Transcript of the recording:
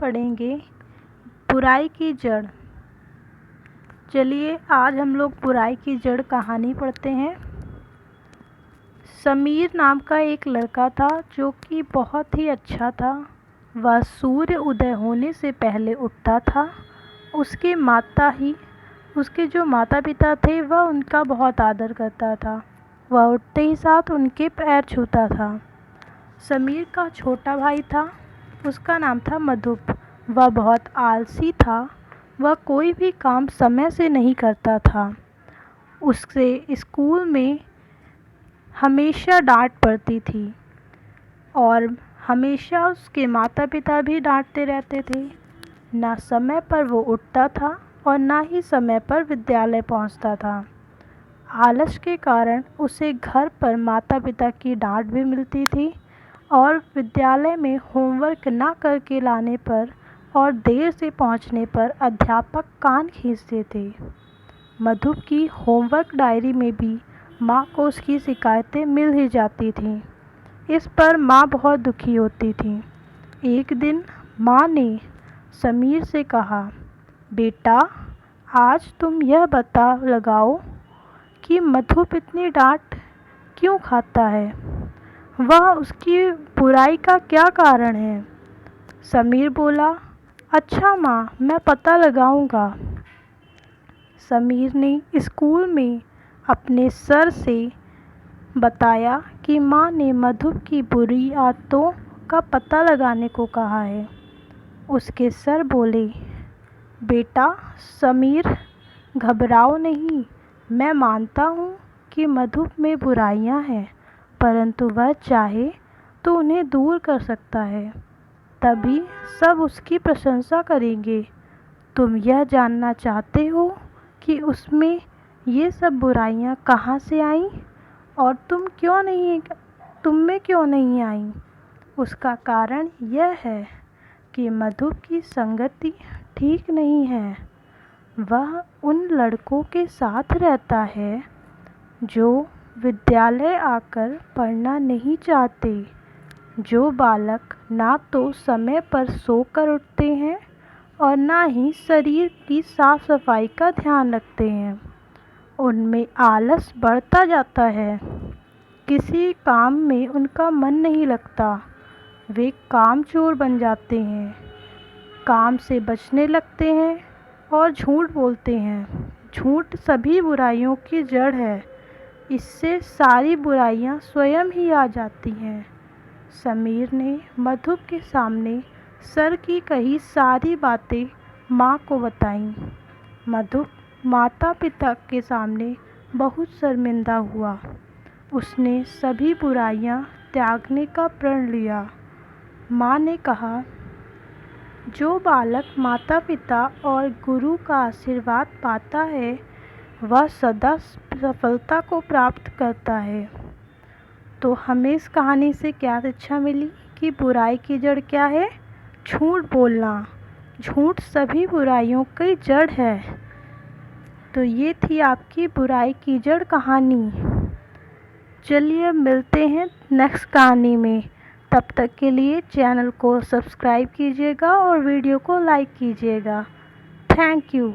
पढ़ेंगे बुराई की जड़। चलिए आज हम लोग बुराई की जड़ कहानी पढ़ते हैं। समीर नाम का एक लड़का था जो कि बहुत ही अच्छा था। वह सूर्य उदय होने से पहले उठता था। उसके जो माता पिता थे वह उनका बहुत आदर करता था। वह उठते ही साथ उनके पैर छूता था। समीर का छोटा भाई था, उसका नाम था मधुप। वह बहुत आलसी था। वह कोई भी काम समय से नहीं करता था। उससे स्कूल में हमेशा डांट पड़ती थी और हमेशा उसके माता पिता भी डांटते रहते थे। ना समय पर वो उठता था और ना ही समय पर विद्यालय पहुंचता था। आलस के कारण उसे घर पर माता पिता की डांट भी मिलती थी और विद्यालय में होमवर्क ना करके लाने पर और देर से पहुंचने पर अध्यापक कान खींचते थे। मधु की होमवर्क डायरी में भी माँ को उसकी शिकायतें मिल ही जाती थीं। इस पर माँ बहुत दुखी होती थी। एक दिन माँ ने समीर से कहा, बेटा आज तुम यह बता लगाओ कि मधु इतनी डांट क्यों खाता है। वह उसकी बुराई का क्या कारण है। समीर बोला, अच्छा माँ, मैं पता लगाऊंगा। समीर ने स्कूल में अपने सर से बताया कि माँ ने मधु की बुरी आदतों का पता लगाने को कहा है। उसके सर बोले, बेटा समीर, घबराओ नहीं। मैं मानता हूँ कि मधु में बुराइयाँ हैं, परंतु वह चाहे तो उन्हें दूर कर सकता है। तभी सब उसकी प्रशंसा करेंगे। तुम यह जानना चाहते हो कि उसमें ये सब बुराइयाँ कहाँ से आईं और तुम में क्यों नहीं आईं। उसका कारण यह है कि मधु की संगति ठीक नहीं है। वह उन लड़कों के साथ रहता है जो विद्यालय आकर पढ़ना नहीं चाहते, जो बालक ना तो समय पर सोकर उठते हैं और ना ही शरीर की साफ सफाई का ध्यान रखते हैं। उनमें आलस बढ़ता जाता है। किसी काम में उनका मन नहीं लगता। वे कामचोर बन जाते हैं, काम से बचने लगते हैं और झूठ बोलते हैं। झूठ सभी बुराइयों की जड़ है। इससे सारी बुराइयां स्वयं ही आ जाती हैं। समीर ने मधु के सामने सर की कही सारी बातें माँ को बताईं। मधु माता पिता के सामने बहुत शर्मिंदा हुआ। उसने सभी बुराइयां त्यागने का प्रण लिया। माँ ने कहा, जो बालक माता पिता और गुरु का आशीर्वाद पाता है वह सदा सफलता को प्राप्त करता है। तो हमें इस कहानी से क्या शिक्षा मिली कि बुराई की जड़ क्या है। झूठ बोलना। झूठ सभी बुराइयों की जड़ है। तो ये थी आपकी बुराई की जड़ कहानी। चलिए मिलते हैं नेक्स्ट कहानी में। तब तक के लिए चैनल को सब्सक्राइब कीजिएगा और वीडियो को लाइक कीजिएगा। Thank you.